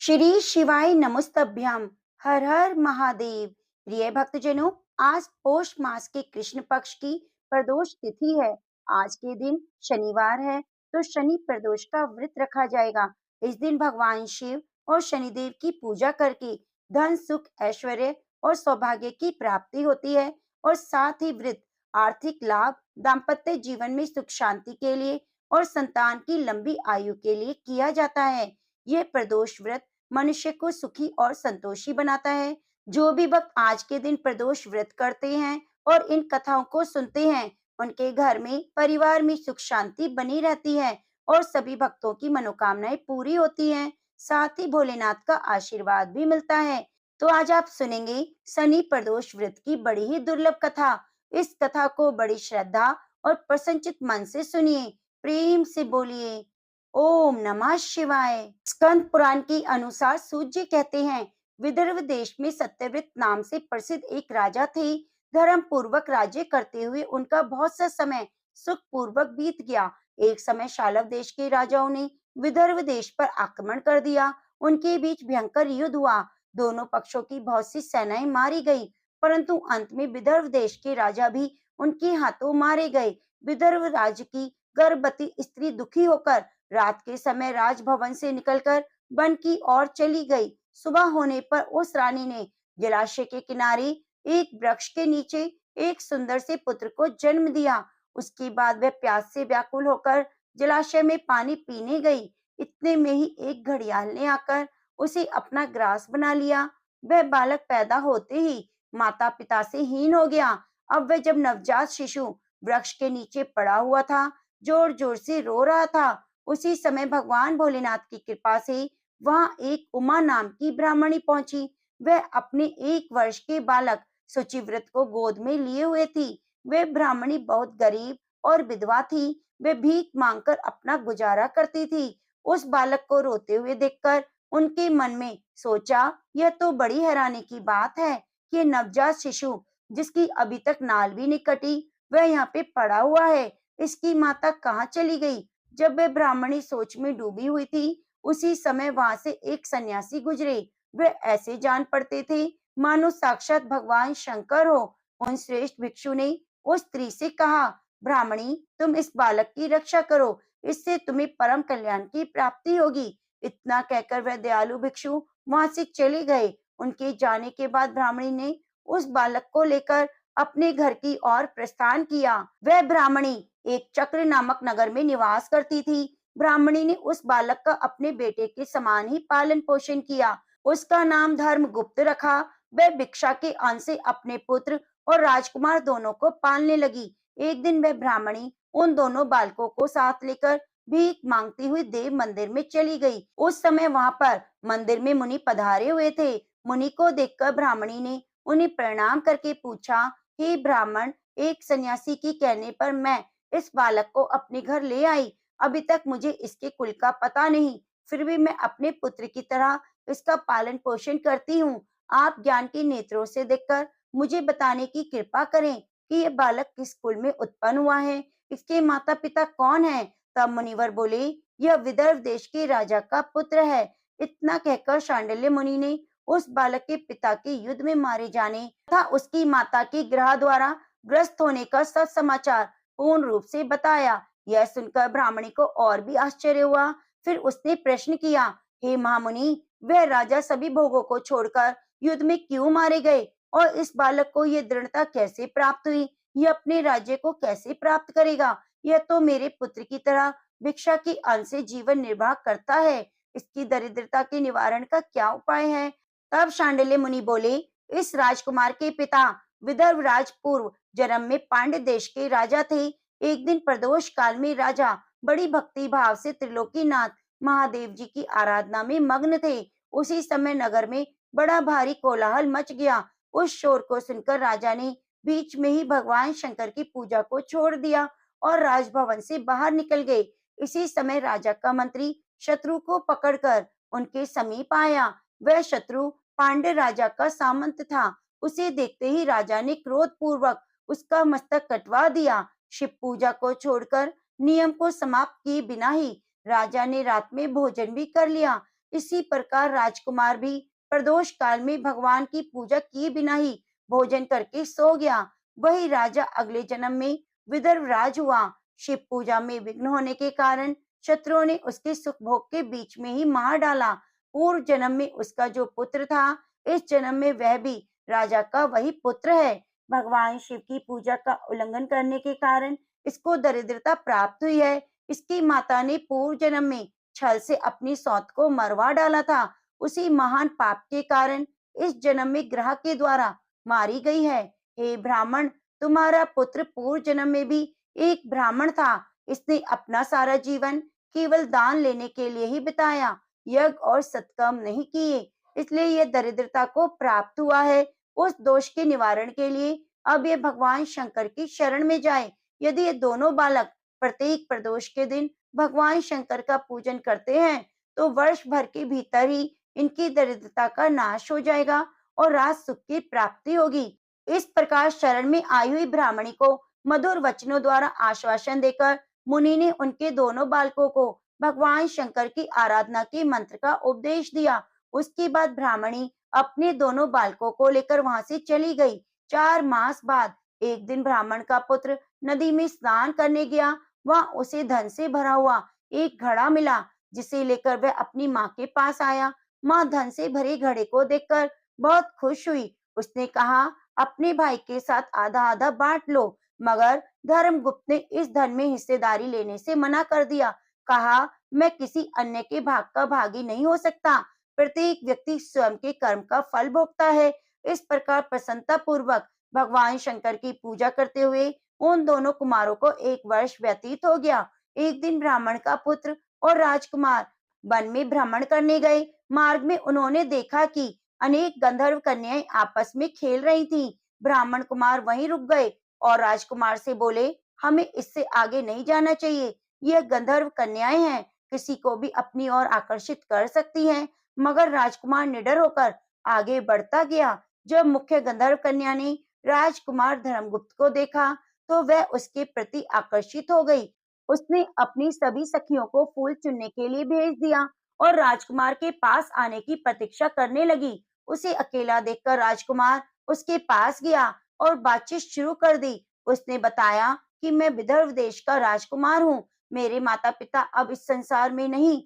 श्री शिवाय नमस्तभ्यम। हर हर महादेव। प्रिय भक्तजनों, आज पौष मास के कृष्ण पक्ष की प्रदोष तिथि है। आज के दिन शनिवार है, तो शनि प्रदोष का व्रत रखा जाएगा। इस दिन भगवान शिव और शनिदेव की पूजा करके धन सुख ऐश्वर्य और सौभाग्य की प्राप्ति होती है। और साथ ही व्रत आर्थिक लाभ, दाम्पत्य जीवन में सुख शांति के लिए और संतान की लंबी आयु के लिए किया जाता है। यह प्रदोष व्रत मनुष्य को सुखी और संतोषी बनाता है। जो भी भक्त आज के दिन प्रदोष व्रत करते हैं और इन कथाओं को सुनते हैं, उनके घर में परिवार में सुख शांति बनी रहती है और सभी भक्तों की मनोकामनाएं पूरी होती हैं। साथ ही भोलेनाथ का आशीर्वाद भी मिलता है। तो आज आप सुनेंगे शनि प्रदोष व्रत की बड़ी ही दुर्लभ कथा। इस कथा को बड़ी श्रद्धा और प्रसन्नचित मन से सुनिए। प्रेम से बोलिए ओम नमः शिवाय। स्कंद पुराण के अनुसार सूत जी कहते हैं, विदर्भ देश में सत्यव्रत नाम से प्रसिद्ध एक राजा थे। धर्म पूर्वक राज्य करते हुए उनका बहुत सा समय सुख पूर्वक बीत गया। एक समय शालव देश के राजाओं ने विदर्भ देश पर आक्रमण कर दिया। उनके बीच भयंकर युद्ध हुआ। दोनों पक्षों की बहुत सी सेनाएं मारी गई, परंतु अंत में विदर्भ देश के राजा भी उनके हाथों मारे गए। विदर्भ राज्य की गर्भवती स्त्री दुखी होकर रात के समय राजभवन से निकलकर वन की ओर चली गई। सुबह होने पर उस रानी ने जलाशय के किनारे एक वृक्ष के नीचे एक सुंदर से पुत्र को जन्म दिया। उसके बाद वह प्यास से व्याकुल होकर जलाशय में पानी पीने गई। इतने में ही एक घड़ियाल ने आकर उसे अपना ग्रास बना लिया। वह बालक पैदा होते ही माता पिता से हीन हो गया। अब वह जब नवजात शिशु वृक्ष के नीचे पड़ा हुआ था, जोर जोर से रो रहा था। उसी समय भगवान भोलेनाथ की कृपा से वहां एक उमा नाम की ब्राह्मणी पहुंची। वह अपने 1 वर्ष के बालक शुचिव्रत को गोद में लिए हुए थी। वह ब्राह्मणी बहुत गरीब और विधवा थी। वह भीख मांगकर अपना गुजारा करती थी। उस बालक को रोते हुए देखकर उनके मन में सोचा, यह तो बड़ी हैरानी की बात है कि नवजात शिशु जिसकी अभी तक नाल भी नहीं कटी, वह यहाँ पे पड़ा हुआ है। इसकी माता कहाँ चली गई? जब वह ब्राह्मणी सोच में डूबी हुई थी, उसी समय वहां से एक सन्यासी गुजरे। वे ऐसे जान पड़ते थे मानो साक्षात भगवान शंकर हो। उन श्रेष्ठ भिक्षु ने उस स्त्री से कहा, ब्राह्मणी, तुम इस बालक की रक्षा करो, इससे तुम्हें परम कल्याण की प्राप्ति होगी। इतना कहकर वह दयालु भिक्षु वहां से चले गए। उनके जाने के बाद ब्राह्मणी ने उस बालक को लेकर अपने घर की ओर प्रस्थान किया। वह ब्राह्मणी एक चक्र नामक नगर में निवास करती थी। ब्राह्मणी ने उस बालक का अपने बेटे के समान ही पालन पोषण किया। उसका नाम धर्मगुप्त रखा। वह भिक्षा के अन्न से अपने पुत्र और राजकुमार दोनों को पालने लगी। एक दिन वह ब्राह्मणी उन दोनों बालकों को साथ लेकर भीख मांगती हुई देव मंदिर में चली गई। उस समय वहां पर मंदिर में मुनि पधारे हुए थे। मुनि को देखकर ब्राह्मणी ने उन्हें प्रणाम करके पूछा, हे ब्राह्मण, एक सन्यासी की कहने पर मैं इस बालक को अपने घर ले आई। अभी तक मुझे इसके कुल का पता नहीं, फिर भी मैं अपने पुत्र की तरह इसका पालन पोषण करती हूँ। आप ज्ञान के नेत्रों से देखकर मुझे बताने की कृपा करें कि यह बालक किस कुल में उत्पन्न हुआ है, इसके माता पिता कौन है। तब मुनिवर बोले, यह विदर्भ देश के राजा का पुत्र है। इतना कहकर शांडिल्य मुनि ने उस बालक के पिता के युद्ध में मारे जाने तथा उसकी माता के ग्रह द्वारा ग्रस्त होने का सच समाचार पूर्ण रूप से बताया। यह सुनकर ब्राह्मणी को और भी आश्चर्य हुआ। फिर उसने प्रश्न किया, हे महामुनि, वह राजा सभी भोगों को छोड़कर युद्ध में क्यों मारे गए और इस बालक को यह दृढ़ता कैसे प्राप्त हुई? यह अपने राज्य को कैसे प्राप्त करेगा? यह तो मेरे पुत्र की तरह भिक्षा के अन्न से जीवन निर्वाह करता है। इसकी दरिद्रता के निवारण का क्या उपाय है? तब शांडिल्य मुनि बोले, इस राजकुमार के पिता विदर्भ राज पूर्व जन्म में पांड्य देश के राजा थे। एक दिन प्रदोष काल में राजा बड़ी भक्ति भाव से त्रिलोकीनाथ महादेव जी की आराधना में मग्न थे। उसी समय नगर में बड़ा भारी कोलाहल मच गया। उस शोर को सुनकर राजा ने बीच में ही भगवान शंकर की पूजा को छोड़ दिया और राजभवन से बाहर निकल गए। इसी समय राजा का मंत्री शत्रु को पकड़कर उनके समीप आया। वह शत्रु पांड्य राजा का सामंत था। उसे देखते ही राजा ने क्रोध पूर्वक उसका मस्तक कटवा दिया। शिव पूजा को छोड़कर नियम को समाप्त किए बिना ही राजा ने रात में भोजन भी कर लिया। इसी प्रकार राजकुमार भी प्रदोष काल में भगवान की पूजा किए बिना ही भोजन करके सो गया। वही राजा अगले जन्म में विदर्भ राज हुआ। शिव पूजा में विघ्न होने के कारण शत्रुओं ने उसके सुख भोग के बीच में ही मार डाला। पूर्व जन्म में उसका जो पुत्र था, इस जन्म में वह भी राजा का वही पुत्र है। भगवान शिव की पूजा का उल्लंघन करने के कारण इसको दरिद्रता प्राप्त हुई है। इसकी माता ने पूर्व जन्म में छल से अपनी सौत को मरवा डाला था। उसी महान पाप के कारण इस जन्म में ग्रह के द्वारा मारी गई है। हे ब्राह्मण, तुम्हारा पुत्र पूर्व जन्म में भी एक ब्राह्मण था। इसने अपना सारा जीवन केवल दान लेने के लिए ही बिताया, यज्ञ और सत्कर्म नहीं किए, इसलिए यह दरिद्रता को प्राप्त हुआ है। उस दोष के निवारण के लिए अब ये भगवान शंकर की शरण में जाए। यदि ये दोनों बालक प्रत्येक प्रदोष के दिन भगवान शंकर का पूजन करते हैं, तो वर्ष भर के भीतर ही इनकी दरिद्रता का नाश हो जाएगा और राज सुख की प्राप्ति होगी। इस प्रकार शरण में आई हुई ब्राह्मणी को मधुर वचनों द्वारा आश्वासन देकर मुनि ने उनके दोनों बालकों को भगवान शंकर की आराधना के मंत्र का उपदेश दिया। उसके बाद ब्राह्मणी अपने दोनों बालकों को लेकर वहां से चली गई। 4 मास बाद एक दिन ब्राह्मण का पुत्र नदी में स्नान करने गया। वहां उसे धन से भरा हुआ एक घड़ा मिला, जिसे लेकर वह अपनी माँ के पास आया। माँ धन से भरे घड़े को देखकर बहुत खुश हुई। उसने कहा, अपने भाई के साथ आधा आधा बांट लो। मगर धर्मगुप्त ने इस धन में हिस्सेदारी लेने से मना कर दिया। कहा, मैं किसी अन्य के भाग का भागी नहीं हो सकता। प्रत्येक व्यक्ति स्वयं के कर्म का फल भोगता है। इस प्रकार प्रसन्नता पूर्वक भगवान शंकर की पूजा करते हुए उन दोनों कुमारों को 1 वर्ष व्यतीत हो गया। एक दिन ब्राह्मण का पुत्र और राजकुमार वन में भ्रमण करने गए। मार्ग में उन्होंने देखा कि अनेक गंधर्व कन्याएं आपस में खेल रही थीं। ब्राह्मण कुमार वहीं रुक गए और राजकुमार से बोले, हमें इससे आगे नहीं जाना चाहिए। यह गंधर्व कन्याएं हैं, किसी को भी अपनी ओर आकर्षित कर सकती हैं। मगर राजकुमार निडर होकर आगे बढ़ता गया। जब मुख्य गंधर्व कन्या ने राजकुमार धर्मगुप्त को देखा, तो वह उसके प्रति आकर्षित हो गई। उसने अपनी सभी सखियों को फूल चुनने के लिए भेज दिया और राजकुमार के पास आने की प्रतीक्षा करने लगी। उसे अकेला देखकर राजकुमार उसके पास गया और बातचीत शुरू कर दी। उसने बताया कि मैं विदर्भ देश का राजकुमार हूँ। मेरे माता पिता अब इस संसार में नहीं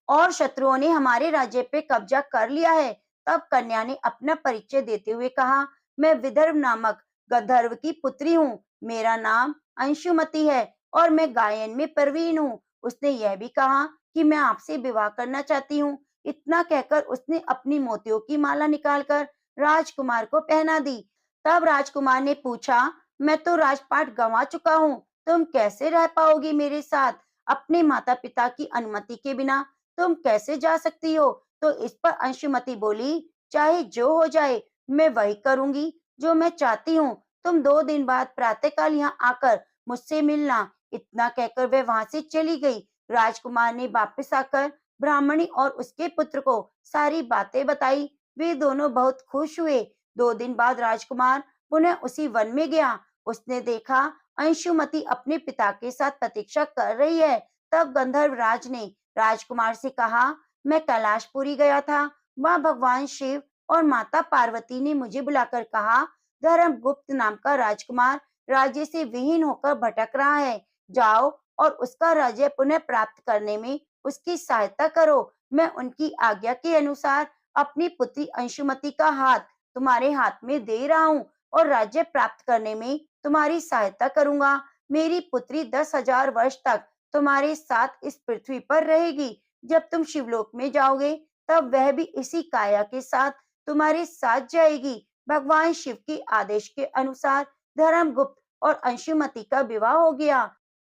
और शत्रुओं ने हमारे राज्य पे कब्जा कर लिया है। तब कन्या ने अपना परिचय देते हुए कहा, मैं विदर्भ नामक गंधर्व की पुत्री हूँ। मेरा नाम अंशुमति है और मैं गायन में प्रवीण हूँ। उसने यह भी कहा कि मैं आपसे विवाह करना चाहती हूँ। इतना कहकर उसने अपनी मोतियों की माला निकालकर राजकुमार को पहना दी। तब राजकुमार ने पूछा, मैं तो राजपाट गंवा चुका हूँ, तुम कैसे रह पाओगी मेरे साथ? अपने माता पिता की अनुमति के बिना तुम कैसे जा सकती हो? तो इस पर अंशुमति बोली, चाहे जो हो जाए, मैं वही करूंगी जो मैं चाहती हूँ। तुम 2 दिन बाद प्रातःकाल यहाँ आकर मुझसे मिलना। इतना कहकर वह वहां से चली गई। राजकुमार ने वापस आकर ब्राह्मणी और उसके पुत्र को सारी बातें बताई। वे दोनों बहुत खुश हुए। 2 दिन बाद राजकुमार पुनः उसी वन में गया। उसने देखा अंशुमति अपने पिता के साथ प्रतीक्षा कर रही है। तब गंधर्व राज ने राजकुमार से कहा, मैं कैलाशपुरी गया था। वहाँ भगवान शिव और माता पार्वती ने मुझे बुलाकर कहा, धर्मगुप्त नाम का राजकुमार राज्य से विहीन होकर भटक रहा है। जाओ और उसका राज्य पुनः प्राप्त करने में उसकी सहायता करो। मैं उनकी आज्ञा के अनुसार अपनी पुत्री अंशुमति का हाथ तुम्हारे हाथ में दे रहा हूँ और राज्य प्राप्त करने में तुम्हारी सहायता करूंगा। मेरी पुत्री 10,000 वर्ष तक तुम्हारे साथ इस पृथ्वी पर रहेगी। जब तुम शिवलोक में जाओगे, तब वह भी इसी काया के साथ तुम्हारे साथ जाएगी। भगवान शिव के आदेश के अनुसार धर्मगुप्त और अंशुमति का विवाह हो गया।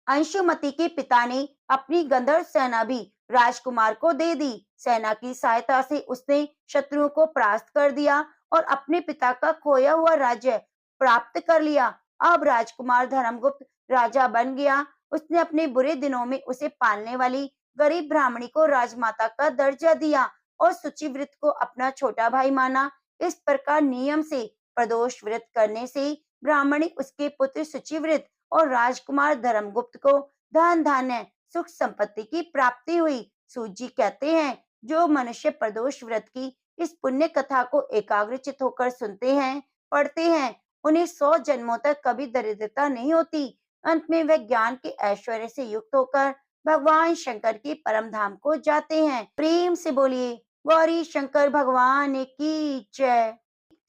अंशुमति के पिता ने अपनी गंधर्व सेना भी राजकुमार को दे दी। सेना की सहायता से उसने शत्रुओं को परास्त कर दिया और अपने पिता का खोया हुआ राज्य प्राप्त कर लिया। अब राजकुमार धर्मगुप्त राजा बन गया। उसने अपने बुरे दिनों में उसे पालने वाली गरीब ब्राह्मणी को राजमाता का दर्जा दिया और शुचिव्रत को अपना छोटा भाई माना। इस प्रकार नियम से प्रदोष व्रत करने से ब्राह्मणी उसके पुत्र शुचिव्रत और राजकुमार धर्मगुप्त को धन धान्य सुख संपत्ति की प्राप्ति हुई। सूत जी कहते हैं, जो मनुष्य प्रदोष व्रत की इस पुण्य कथा को एकाग्रचित होकर सुनते हैं, पढ़ते हैं, उन्हें 100 जन्मों तक कभी दरिद्रता नहीं होती। अंत में वे ज्ञान के ऐश्वर्य से युक्त होकर भगवान शंकर के परम धाम को जाते हैं। प्रेम से बोलिए गौरी शंकर भगवान की जय।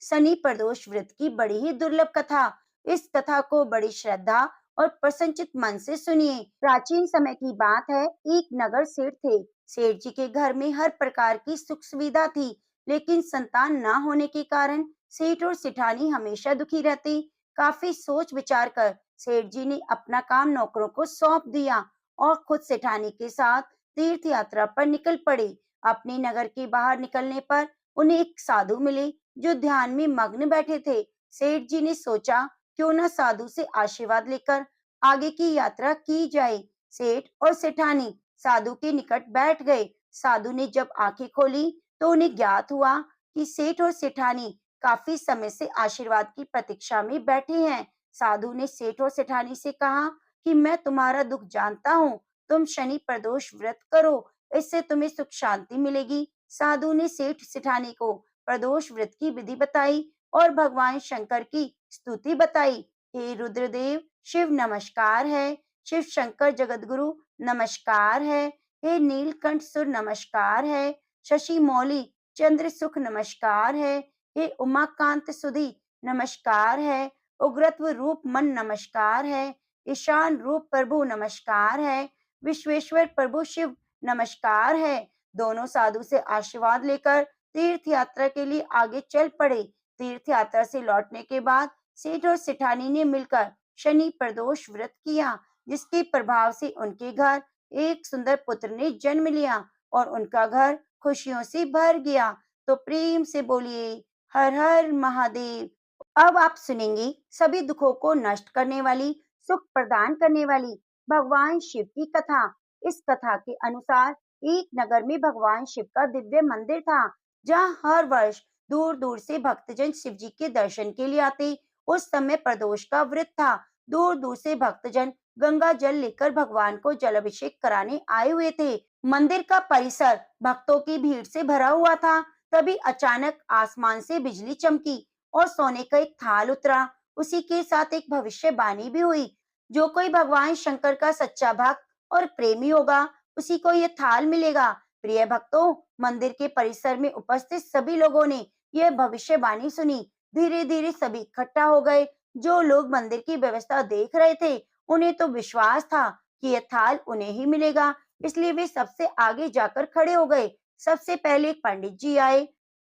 शनि प्रदोष व्रत की बड़ी ही दुर्लभ कथा। इस कथा को बड़ी श्रद्धा और प्रसन्नचित मन से सुनिए। प्राचीन समय की बात है, एक नगर सेठ थे। सेठ जी के घर में हर प्रकार की सुख सुविधा थी, लेकिन संतान न होने के कारण सेठ और सेठानी हमेशा दुखी रहती। काफी सोच विचार कर सेठ जी ने अपना काम नौकरों को सौंप दिया और खुद सेठानी के साथ तीर्थ यात्रा पर निकल पड़े। अपने नगर के बाहर निकलने पर उन्हें एक साधु मिले जो ध्यान में मग्न बैठे थे। सेठ जी ने सोचा क्यों न साधु से आशीर्वाद लेकर आगे की यात्रा की जाए। सेठ और सेठानी साधु के निकट बैठ गए। साधु ने जब आंखें खोली तो उन्हें ज्ञात हुआ कि सेठ और सेठानी काफी समय से आशीर्वाद की प्रतीक्षा में बैठे हैं। साधु ने सेठ और सेठानी से कहा कि मैं तुम्हारा दुख जानता हूँ, तुम शनि प्रदोष व्रत करो, इससे तुम्हें सुख शांति मिलेगी। साधु ने सेठ सेठानी को प्रदोष व्रत की विधि बताई और भगवान शंकर की स्तुति बताई। हे रुद्रदेव, शिव नमस्कार है। शिव शंकर जगतगुरु नमस्कार है। हे नीलकंठ सुर नमस्कार है। शशि मौली चंद्र सुख नमस्कार है। हे उमाकांत सुधी नमस्कार है। उग्रत्व रूप मन नमस्कार है। ईशान रूप प्रभु नमस्कार है। विश्वेश्वर प्रभु शिव नमस्कार है। दोनों साधु से आशीर्वाद लेकर तीर्थ यात्रा के लिए आगे चल पड़े। तीर्थ यात्रा से लौटने के बाद सेठ और सेठानी ने मिलकर शनि प्रदोष व्रत किया, जिसके प्रभाव से उनके घर एक सुंदर पुत्र ने जन्म लिया और उनका घर खुशियों से भर गया। तो प्रेम से बोलिए हर हर महादेव। अब आप सुनेंगे सभी दुखों को नष्ट करने वाली, सुख प्रदान करने वाली भगवान शिव की कथा। इस कथा के अनुसार एक नगर में भगवान शिव का दिव्य मंदिर था, जहाँ हर वर्ष दूर दूर से भक्तजन शिव जी के दर्शन के लिए आते। उस समय प्रदोष का व्रत था। दूर दूर से भक्तजन गंगा जल लेकर भगवान को जलाभिषेक कराने आए हुए थे। मंदिर का परिसर भक्तों की भीड़ से भरा हुआ था। तभी अचानक आसमान से बिजली चमकी और सोने का एक थाल उतरा। उसी के साथ एक भविष्यवाणी भी हुई, जो कोई भगवान शंकर का सच्चा भक्त और प्रेमी होगा, उसी को ये थाल मिलेगा। प्रिय भक्तों, मंदिर के परिसर में उपस्थित सभी लोगों ने यह भविष्यवाणी सुनी। धीरे धीरे सभी इकट्ठा हो गए। जो लोग मंदिर की व्यवस्था देख रहे थे, उन्हें तो विश्वास था कि यह थाल उन्हें ही मिलेगा, इसलिए वे सबसे आगे जाकर खड़े हो गए। सबसे पहले पंडित जी आए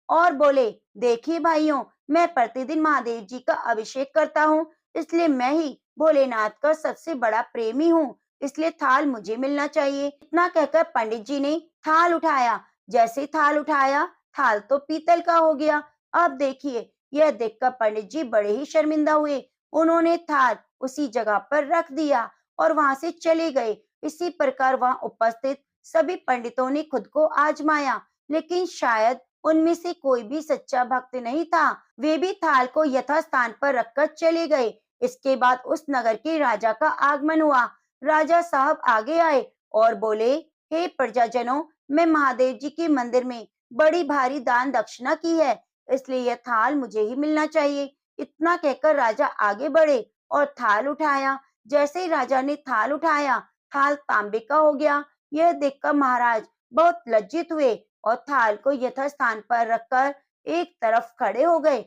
और बोले, देखिए भाइयों, मैं प्रतिदिन महादेव जी का अभिषेक करता हूँ, इसलिए मैं ही भोलेनाथ का सबसे बड़ा प्रेमी हूँ, इसलिए थाल मुझे मिलना चाहिए। इतना कहकर पंडित जी ने थाल उठाया। जैसे थाल उठाया, थाल तो पीतल का हो गया। अब देखिए, यह देखकर पंडित जी बड़े ही शर्मिंदा हुए। उन्होंने थाल उसी जगह पर रख दिया और वहां से चले गए। इसी प्रकार वहां उपस्थित सभी पंडितों ने खुद को आजमाया, लेकिन शायद उनमें से कोई भी सच्चा भक्त नहीं था। वे भी थाल को यथास्थान पर रखकर चले गए। इसके बाद उस नगर के राजा का आगमन हुआ। राजा साहब आगे आए और बोले, हे प्रजाजनों, मैं महादेव जी के मंदिर में बड़ी भारी दान दक्षिणा की है, इसलिए यह थाल मुझे ही मिलना चाहिए। इतना कहकर राजा आगे बढ़े और थाल उठाया। जैसे ही राजा ने थाल उठाया, थाल तांबे का हो गया। यह देखकर महाराज बहुत लज्जित हुए और थाल को यथास्थान पर रखकर एक तरफ खड़े हो गए।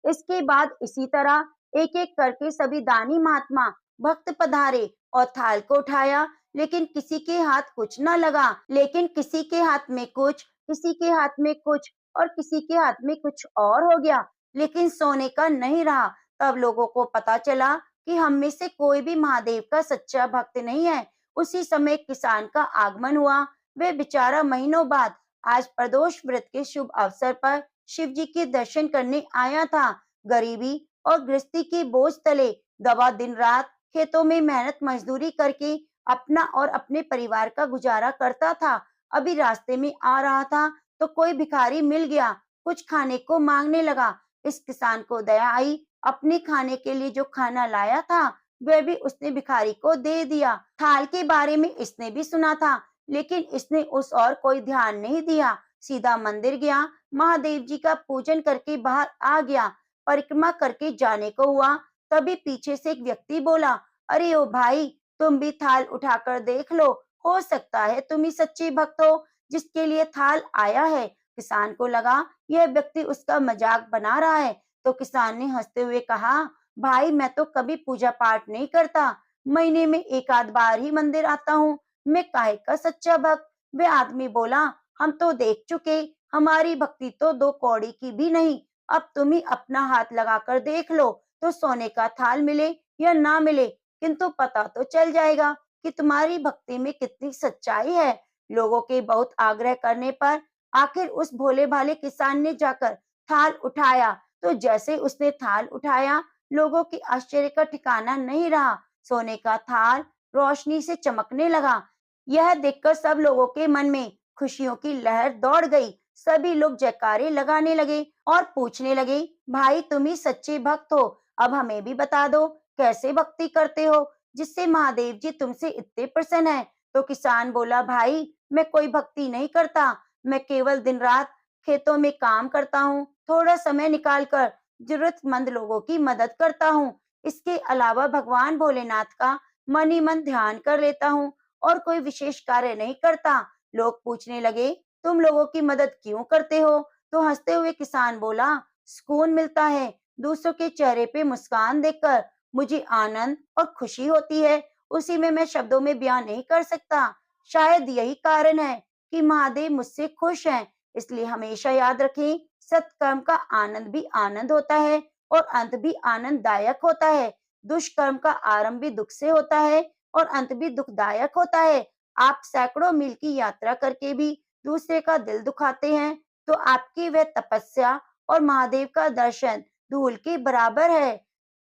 इसके बाद इसी तरह एक एक करके सभी दानी महात्मा भक्त पधारे और थाल को उठाया, लेकिन किसी के हाथ कुछ न लगा। लेकिन किसी के हाथ में कुछ, किसी के हाथ में कुछ और किसी के हाथ में कुछ और हो गया, लेकिन सोने का नहीं रहा। तब लोगों को पता चला कि हम में से कोई भी महादेव का सच्चा भक्त नहीं है। उसी समय किसान का आगमन हुआ। वे बेचारा महीनों बाद आज प्रदोष व्रत के शुभ अवसर पर शिव जी के दर्शन करने आया था। गरीबी और गृहस्थी के बोझ तले दबा दिन रात खेतों में मेहनत मजदूरी करके अपना और अपने परिवार का गुजारा करता था। अभी रास्ते में आ रहा था तो कोई भिखारी मिल गया, कुछ खाने को मांगने लगा। इस किसान को दया आई। अपने खाने के लिए जो खाना लाया था, वह भी उसने भिखारी को दे दिया। थाल के बारे में इसने भी सुना था लेकिन इसने उस और कोई ध्यान नहीं दिया, सीधा मंदिर गया, महादेव जी का पूजन करके बाहर आ गया। परिक्रमा करके जाने को हुआ, तभी पीछे से एक व्यक्ति बोला, अरे ओ भाई, तुम भी थाल उठाकर देख लो, हो सकता है तुम ही सच्चे भक्त हो जिसके लिए थाल आया है। किसान को लगा यह व्यक्ति उसका मजाक बना रहा है, तो किसान ने हंसते हुए कहा, भाई मैं तो कभी पूजा पाठ नहीं करता, महीने में एक आध बार ही मंदिर आता हूँ, मैं काहे का सच्चा भक्त। वे आदमी बोला, हम तो देख चुके, हमारी भक्ति तो दो कौड़ी की भी नहीं, अब तुम ही अपना हाथ लगाकर देख लो, तो सोने का थाल मिले या ना मिले, किंतु पता तो चल जाएगा कि तुम्हारी भक्ति में कितनी सच्चाई है। लोगों के बहुत आग्रह करने पर आखिर उस भोले भाले किसान ने जाकर थाल उठाया, तो जैसे उसने थाल उठाया, लोगों की आश्चर्य का ठिकाना नहीं रहा। सोने का थाल रोशनी से चमकने लगा। यह देखकर सब लोगों के मन में खुशियों की लहर दौड़ गई। सभी लोग जयकारे लगाने लगे और पूछने लगे, भाई तुम ही सच्चे भक्त हो, अब हमें भी बता दो, कैसे भक्ति करते हो जिससे महादेव जी तुमसे इतने प्रसन्न है। तो किसान बोला, भाई मैं कोई भक्ति नहीं करता, मैं केवल दिन रात खेतों में काम करता हूँ, थोड़ा समय निकालकर जरूरतमंद लोगों की मदद करता हूँ। इसके अलावा भगवान भोलेनाथ का मन ही मन ध्यान कर लेता हूँ और कोई विशेष कार्य नहीं करता। लोग पूछने लगे, तुम लोगों की मदद क्यों करते हो? तो हंसते हुए किसान बोला, सुकून मिलता है, दूसरों के चेहरे पे मुस्कान देखकर मुझे आनंद और खुशी होती है, उसी में मैं शब्दों में बयान नहीं कर सकता। शायद यही कारण है कि महादेव मुझसे खुश हैं। इसलिए हमेशा याद रखें, सत्कर्म का आनंद भी आनंद होता है और अंत भी आनंददायक होता है। दुष्कर्म का आरंभ भी दुख से होता है और अंत भी दुखदायक होता है। आप सैकड़ों मील की यात्रा करके भी दूसरे का दिल दुखाते हैं, तो आपकी वह तपस्या और महादेव का दर्शन धूल के बराबर है।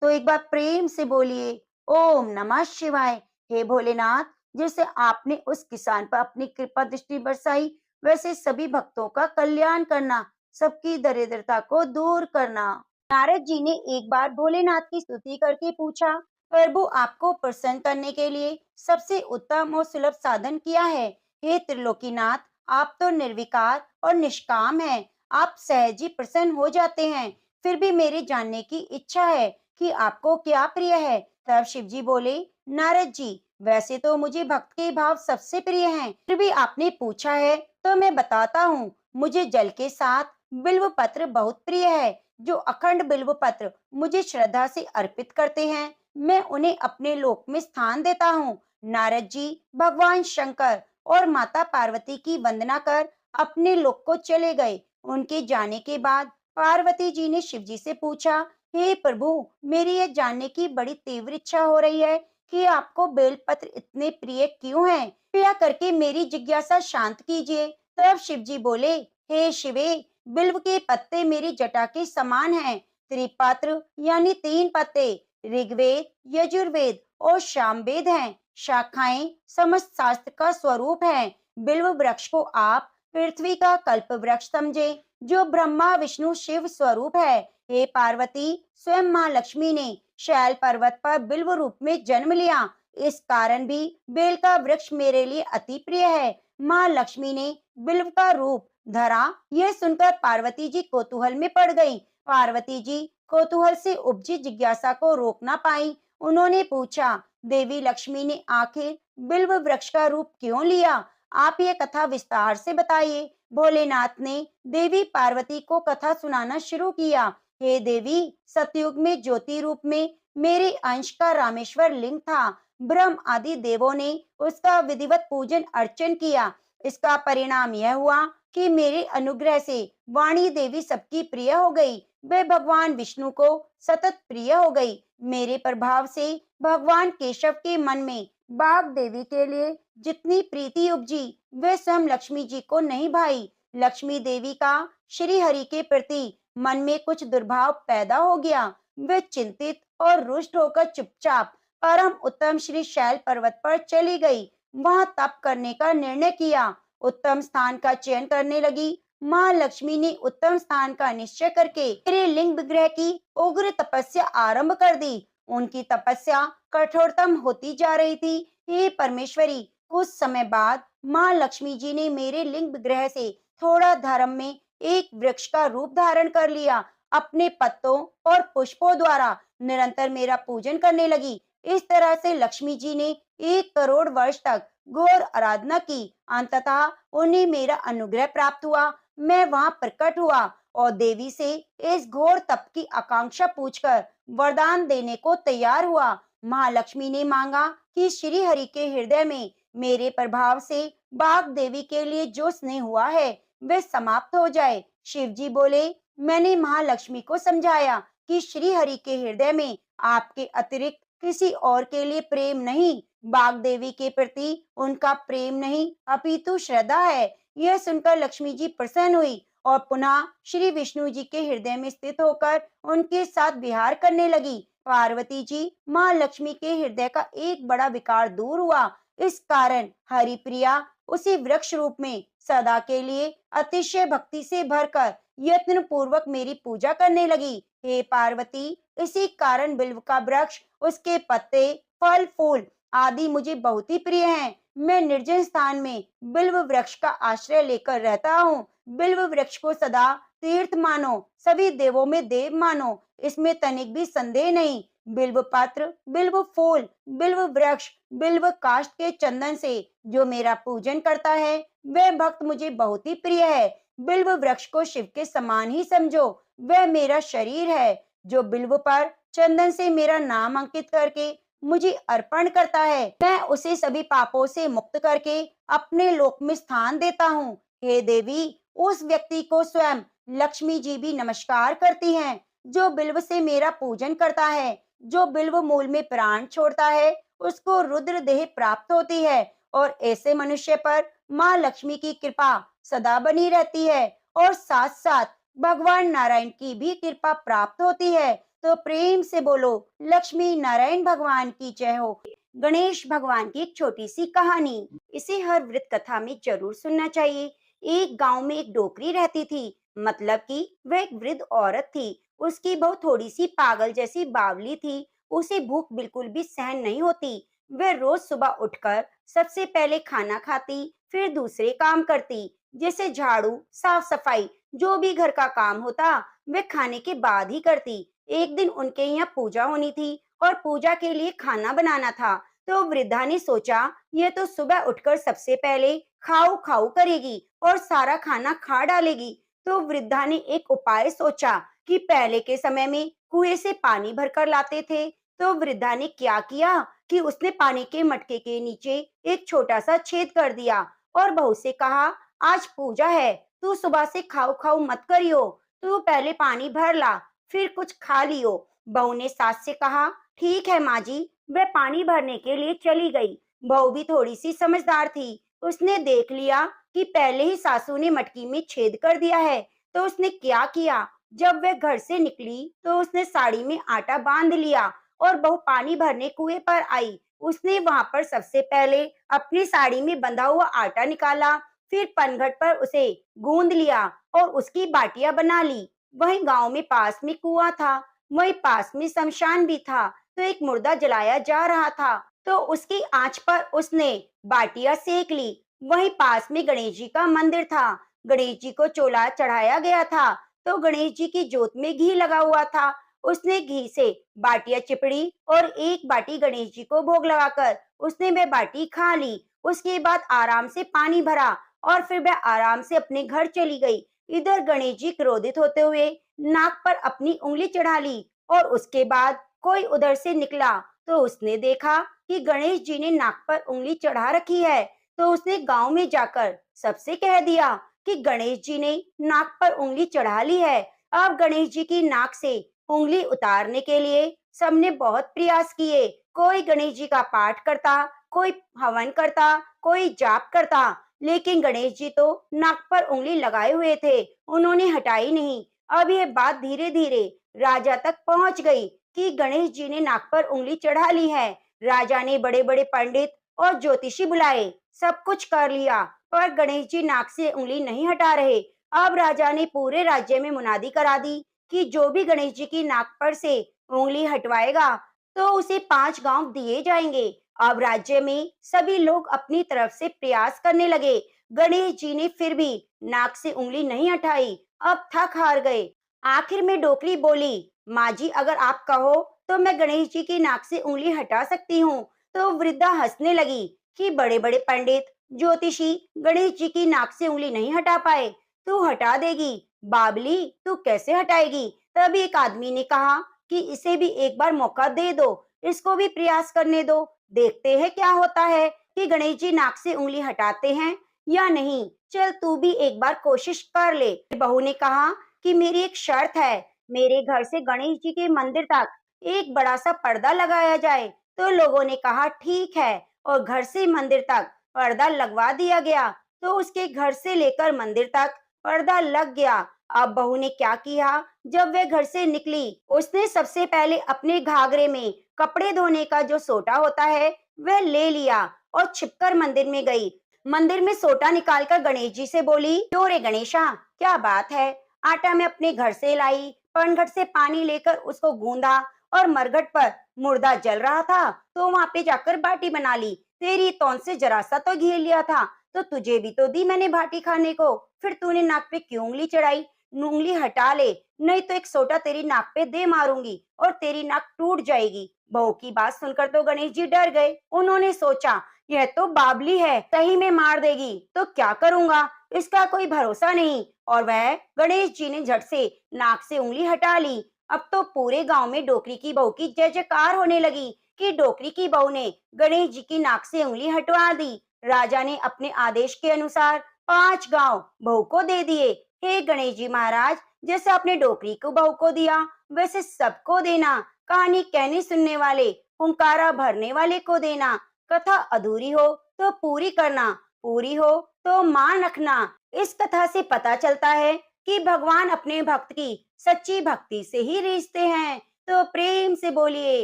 तो एक बार प्रेम से बोलिए, ओम नमः शिवाय। हे भोलेनाथ, जैसे आपने उस किसान पर अपनी कृपा दृष्टि बरसाई, वैसे सभी भक्तों का कल्याण करना, सबकी दरिद्रता को दूर करना। नारद जी ने एक बार भोलेनाथ की स्तुति करके पूछा, प्रभु आपको प्रसन्न करने के लिए सबसे उत्तम और सुलभ साधन क्या है? हे त्रिलोकीनाथ, आप तो निर्विकार और निष्काम हैं, आप सहज ही प्रसन्न हो जाते हैं। फिर भी मेरे जानने की इच्छा है कि आपको क्या प्रिय है। तब शिव जी बोले, नारद जी, वैसे तो मुझे भक्त के भाव सबसे प्रिय हैं, फिर भी आपने पूछा है तो मैं बताता हूँ। मुझे जल के साथ बिल्व पत्र बहुत प्रिय है। जो अखंड बिल्व पत्र मुझे श्रद्धा से अर्पित करते हैं, मैं उन्हें अपने लोक में स्थान देता हूँ। नारद जी भगवान शंकर और माता पार्वती की वंदना कर अपने लोक को चले गए। उनके जाने के बाद पार्वती जी ने शिव जी से पूछा, हे प्रभु, मेरी यह जानने की बड़ी तीव्र इच्छा हो रही है कि आपको बेलपत्र इतने प्रिय क्यों हैं? कृपया करके मेरी जिज्ञासा शांत कीजिए। तब शिव जी बोले, हे शिवे, बिल्व के पत्ते मेरी जटा के समान हैं। त्रिपत्र यानी तीन पत्ते ऋग्वेद, यजुर्वेद और सामवेद हैं। शाखाएं समस्त शास्त्र का स्वरूप हैं। बिल्व वृक्ष को आप पृथ्वी का कल्प वृक्ष समझे, जो ब्रह्मा विष्णु शिव स्वरूप है। हे पार्वती, स्वयं माँ लक्ष्मी ने शैल पर्वत पर बिल्व रूप में जन्म लिया, इस कारण भी बेल का वृक्ष मेरे लिए अति प्रिय है। माँ लक्ष्मी ने बिल्व का रूप धरा, यह सुनकर पार्वती जी कौतूहल में पड़ गई। पार्वती जी कौतूहल से उपजी जिज्ञासा को रोक ना पाई। उन्होंने पूछा, देवी लक्ष्मी ने आखिर बिल्व वृक्ष का रूप क्यों लिया? आप ये कथा विस्तार से बताइए। भोलेनाथ ने देवी पार्वती को कथा सुनाना शुरू किया। हे देवी, सतयुग में ज्योति रूप में मेरे अंश का रामेश्वर लिंग था। ब्रह्म आदि देवों ने उसका विधिवत पूजन अर्चन किया। इसका परिणाम यह हुआ कि मेरे अनुग्रह से वाणी देवी सबकी प्रिय हो गई। वे भगवान विष्णु को सतत प्रिय हो गई। मेरे प्रभाव से भगवान केशव के मन में बाघ देवी के लिए जितनी प्रीति उपजी, वे स्वयं लक्ष्मी जी को नहीं भाई। लक्ष्मी देवी का श्री हरि के प्रति मन में कुछ दुर्भाव पैदा हो गया। वे चिंतित और रुष्ट होकर चुपचाप परम उत्तम श्री शैल पर्वत पर चली गई। वहां तप करने का निर्णय किया। उत्तम स्थान का चयन करने लगी। माँ लक्ष्मी ने उत्तम स्थान का निश्चय करके मेरे लिंग विग्रह की उग्र तपस्या आरंभ कर दी। उनकी तपस्या कठोरतम होती जा रही थी। हे परमेश्वरी, कुछ समय बाद माँ लक्ष्मी जी ने मेरे लिंग विग्रह से थोड़ा धर्म में एक वृक्ष का रूप धारण कर लिया। अपने पत्तों और पुष्पों द्वारा निरंतर मेरा पूजन करने लगी। इस तरह से लक्ष्मी जी ने 1 करोड़ वर्ष तक घोर आराधना की। अंततः उन्हें मेरा अनुग्रह प्राप्त हुआ। मैं वहां प्रकट हुआ और देवी से इस घोर तप की आकांक्षा पूछकर वरदान देने को तैयार हुआ। महालक्ष्मी ने मांगा कि श्री हरि के हृदय में मेरे प्रभाव से बाघ देवी के लिए जो स्नेह हुआ है वे समाप्त हो जाए। शिव जी बोले, मैंने महालक्ष्मी को समझाया कि श्री हरि के हृदय में आपके अतिरिक्त किसी और के लिए प्रेम नहीं, बाघ देवी के प्रति उनका प्रेम नहीं अपितु श्रद्धा है। यह सुनकर लक्ष्मी जी प्रसन्न हुई और पुनः श्री विष्णु जी के हृदय में स्थित होकर उनके साथ विहार करने लगी। पार्वती जी, माँ लक्ष्मी के हृदय का एक बड़ा विकार दूर हुआ। इस कारण हरिप्रिया उसी वृक्ष रूप में सदा के लिए अतिशय भक्ति से भरकर यत्न पूर्वक मेरी पूजा करने लगी। हे पार्वती, इसी कारण बिल्व का वृक्ष, उसके पत्ते, फल, फूल आदि मुझे बहुत ही प्रिय हैं। मैं निर्जन स्थान में बिल्व वृक्ष का आश्रय लेकर रहता हूँ। बिल्व वृक्ष को सदा तीर्थ मानो, सभी देवों में देव मानो, इसमें तनिक भी संदेह नहीं। बिल्व पत्र, बिल्व फूल, बिल्व वृक्ष, बिल्व काष्ठ के चंदन से जो मेरा पूजन करता है वह भक्त मुझे बहुत ही प्रिय है। बिल्व वृक्ष को शिव के समान ही समझो, वह मेरा शरीर है। जो बिल्व पर चंदन से मेरा नाम अंकित करके मुझे अर्पण करता है, मैं उसे सभी पापों से मुक्त करके अपने लोक में स्थान देता हूँ। हे देवी, उस व्यक्ति को स्वयं लक्ष्मी जी भी नमस्कार करती हैं जो बिल्व से मेरा पूजन करता है। जो बिल्व मूल में प्राण छोड़ता है उसको रुद्र देह प्राप्त होती है और ऐसे मनुष्य पर माँ लक्ष्मी की कृपा सदा बनी रहती है और साथ साथ भगवान नारायण की भी कृपा प्राप्त होती है। तो प्रेम से बोलो, लक्ष्मी नारायण भगवान की जय हो। गणेश भगवान की एक छोटी सी कहानी, इसे हर व्रत कथा में जरूर सुनना चाहिए। एक गांव में एक डोकरी रहती थी, मतलब कि वह एक वृद्ध औरत थी। उसकी बहू थोड़ी सी पागल जैसी बावली थी। उसे भूख बिल्कुल भी सहन नहीं होती। वह रोज सुबह उठकर सबसे पहले खाना खाती, फिर दूसरे काम करती, जैसे झाड़ू, साफ सफाई, जो भी घर का काम होता वह खाने के बाद ही करती। एक दिन उनके यहाँ पूजा होनी थी और पूजा के लिए खाना बनाना था। तो वृद्धा ने सोचा, यह तो सुबह उठकर सबसे पहले खाऊ खाऊ करेगी और सारा खाना खा डालेगी। तो वृद्धा ने एक उपाय सोचा कि पहले के समय में कुएं से पानी भरकर लाते थे। तो वृद्धा ने क्या किया कि उसने पानी के मटके के नीचे एक छोटा सा छेद कर दिया और बहू से कहा, आज पूजा है, तू सुबह से खाऊ खाऊ मत करियो, तू पहले पानी भर ला, फिर कुछ खा लियो। बहू ने सास से कहा, ठीक है माँ जी। वह पानी भरने के लिए चली गई। बहू भी थोड़ी सी समझदार थी। उसने देख लिया कि पहले ही सासू ने मटकी में छेद कर दिया है। तो उसने क्या किया, जब वह घर से निकली तो उसने साड़ी में आटा बांध लिया और बहू पानी भरने कुएं पर आई। उसने वहां पर सबसे पहले अपनी साड़ी में बंधा हुआ आटा निकाला, फिर पनघट पर उसे गूंद लिया और उसकी बाटियां बना ली। वहीं गांव में पास में कुआं था, वहीं पास में शमशान भी था। तो एक मुर्दा जलाया जा रहा था, तो उसकी आंच पर उसने बाटियां सेक ली। वहीं पास में गणेश जी का मंदिर था। गणेश जी को चोला चढ़ाया गया था, तो गणेश जी की जोत में घी लगा हुआ था। उसने घी से बाटियां चिपड़ी और एक बाटी गणेश जी को भोग लगाकर उसने वह बाटी खा ली। उसके बाद आराम से पानी भरा और फिर वह आराम से अपने घर चली गई। इधर गणेश जी क्रोधित होते हुए नाक पर अपनी उंगली चढ़ा ली और उसके बाद कोई उधर से निकला तो उसने देखा कि गणेश जी ने नाक पर उंगली चढ़ा रखी है। तो उसने गांव में जाकर सबसे कह दिया कि गणेश जी ने नाक पर उंगली चढ़ा ली है। अब गणेश जी की नाक से उंगली उतारने के लिए सबने बहुत प्रयास किए। कोई गणेश जी का पाठ करता, कोई हवन करता, कोई जाप करता, लेकिन गणेश जी तो नाक पर उंगली लगाए हुए थे, उन्होंने हटाई नहीं। अब यह बात धीरे धीरे राजा तक पहुंच गई कि गणेश जी ने नाक पर उंगली चढ़ा ली है। राजा ने बड़े बड़े पंडित और ज्योतिषी बुलाए, सब कुछ कर लिया, पर गणेश जी नाक से उंगली नहीं हटा रहे। अब राजा ने पूरे राज्य में मुनादी करा दी कि जो भी गणेश जी की नाक पर से उंगली हटवाएगा तो उसे 5 गांव दिए जाएंगे। अब राज्य में सभी लोग अपनी तरफ से प्रयास करने लगे। गणेश जी ने फिर भी नाक से उंगली नहीं हटाई। अब थक हार गए। आखिर में डोकरी बोली, माँ जी अगर आप कहो तो मैं गणेश जी की नाक से उंगली हटा सकती हूँ। तो वृद्धा हंसने लगी कि बड़े बड़े पंडित ज्योतिषी गणेश जी की नाक से उंगली नहीं हटा पाए, तू हटा देगी। बाबली, तू कैसे हटाएगी? तभी एक आदमी ने कहा कि इसे भी एक बार मौका दे दो, इसको भी प्रयास करने दो, देखते हैं क्या होता है कि गणेश जी नाक से उंगली हटाते हैं या नहीं। चल तू भी एक बार कोशिश कर ले। बहू ने कहा कि मेरी एक शर्त है, मेरे घर से गणेश जी के मंदिर तक एक बड़ा सा पर्दा लगाया जाए। तो लोगों ने कहा ठीक है, और घर से मंदिर तक पर्दा लगवा दिया गया। तो उसके घर से लेकर मंदिर तक पर्दा लग गया। अब बहू ने क्या किया, जब वह घर से निकली उसने सबसे पहले अपने घाघरे में कपड़े धोने का जो सोटा होता है वह ले लिया और छिपकर मंदिर में गई। मंदिर में सोटा निकालकर गणेश जी से बोली, क्यों रे गणेशा, क्या बात है? आटा मैं अपने घर से लाई, पनघट से पानी लेकर उसको गूंदा और मरघट पर मुर्दा जल रहा था तो वहां पे जाकर बाटी बना ली। तेरी तौन से जरा सा तो घेर लिया था, तो तुझे भी तो दी मैंने बाटी खाने को। फिर तूने नाक पे क्यों उंगली चढ़ाई? उंगली हटा ले, नहीं तो एक सोटा तेरी नाक पे दे मारूंगी और तेरी नाक टूट जाएगी। बहू की बात सुनकर तो गणेश जी डर गए। उन्होंने सोचा, यह तो बाबली है, सही में मार देगी तो क्या करूंगा, इसका कोई भरोसा नहीं। और वह गणेश जी ने झट से नाक से उंगली हटा ली। अब तो पूरे गांव में डोकरी की बहू की जय जयकार होने लगी कि डोकरी की बहू ने गणेश जी की नाक से उंगली हटवा दी। राजा ने अपने आदेश के अनुसार 5 गांव बहू को दे दिए। हे गणेश जी महाराज, जैसे आपने डोकरी को बहू को दिया वैसे सबको देना। कहानी कहने सुनने वाले, हुंकारा भरने वाले को देना। कथा अधूरी हो तो पूरी करना, पूरी हो तो मान रखना। इस कथा से पता चलता है कि भगवान अपने भक्त की सच्ची भक्ति से ही रिझते हैं। तो प्रेम से बोलिए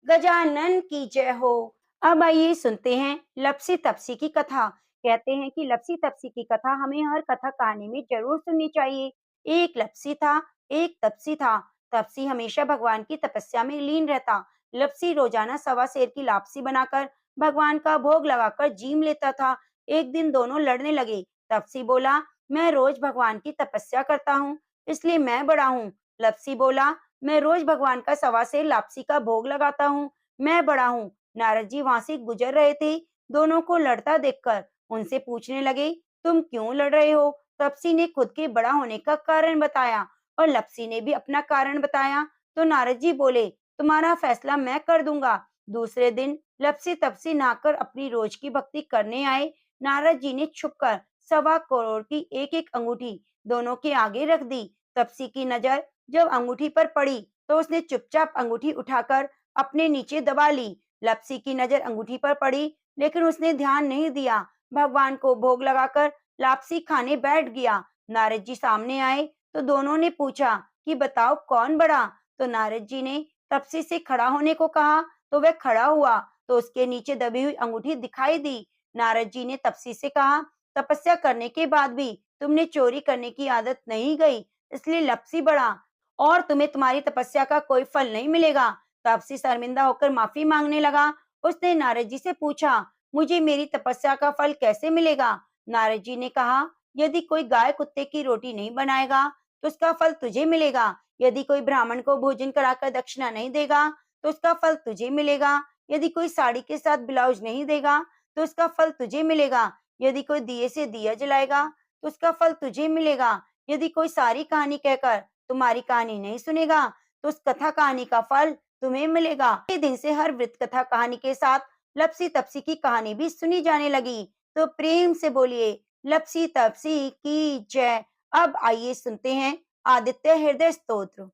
गजानन की जय हो। अब आइए सुनते हैं लपसी तपसी की कथा। कहते हैं कि लपसी तपसी की कथा हमें हर कथा कहानी में जरूर सुननी चाहिए। एक लपसी था, एक तपसी था। तपसी हमेशा भगवान की तपस्या में लीन रहता। लपसी रोजाना सवा सेर की लापसी बनाकर भगवान का भोग लगाकर जीम लेता था। एक दिन दोनों लड़ने लगे। तपसी बोला, मैं रोज भगवान की तपस्या करता हूँ, इसलिए मैं बड़ा हूँ। लपसी बोला, मैं रोज भगवान का सवा सेर लापसी का भोग लगाता हूँ, मैं बड़ा हूँ। नारद जी वहां से गुजर रहे थे। दोनों को लड़ता देखकर उनसे पूछने लगे, तुम क्यों लड़ रहे हो? तपसी ने खुद के बड़ा होने का कारण बताया और लपसी ने भी अपना कारण बताया। तो नारद जी बोले, तुम्हारा फैसला मैं कर दूंगा। दूसरे दिन लपसी तपसी नहाकर अपनी रोज की भक्ति करने आए। नारद जी ने छुपकर 1.25 करोड़ की एक एक अंगूठी दोनों के आगे रख दी। तपसी की नजर जब अंगूठी पर पड़ी तो उसने चुपचाप अंगूठी उठाकर अपने नीचे दबा ली। लपसी की नजर अंगूठी पर पड़ी लेकिन उसने ध्यान नहीं दिया। भगवान को भोग लगाकर लापसी खाने बैठ गया। नारद जी सामने आए तो दोनों ने पूछा कि बताओ कौन बड़ा? तो नारद जी ने तपसी से खड़ा होने को कहा तो वह खड़ा हुआ तो उसके नीचे दबी हुई अंगूठी दिखाई दी। नारद जी ने तपसी से कहा, तपस्या करने के बाद भी तुमने चोरी करने की आदत नहीं गई, इसलिए लपसी बढ़ा और तुम्हें तुम्हारी तपस्या का कोई फल नहीं मिलेगा। तापसी शर्मिंदा होकर माफी मांगने लगा। उसने नारद जी से पूछा, मुझे मेरी तपस्या का फल कैसे मिलेगा? नारद जी ने कहा, यदि कोई गाय कुत्ते की रोटी नहीं बनाएगा तो उसका फल तुझे मिलेगा। यदि कोई ब्राह्मण को भोजन कराकर दक्षिणा नहीं देगा तो उसका फल तुझे मिलेगा। यदि कोई साड़ी के साथ ब्लाउज नहीं देगा तो उसका फल तुझे मिलेगा। यदि कोई दिए से दिया जलाएगा तो उसका फल तुझे मिलेगा। यदि कोई सारी कहानी कहकर तुम्हारी कहानी नहीं सुनेगा तो उस कथा कहानी का फल तुम्हें मिलेगा। ये दिन से हर वृत्त कथा कहानी के साथ लपसी तपसी की कहानी भी सुनी जाने लगी। तो प्रेम से बोलिए लपसी तपसी की जय। अब आइए सुनते हैं आदित्य हृदय स्तोत्र।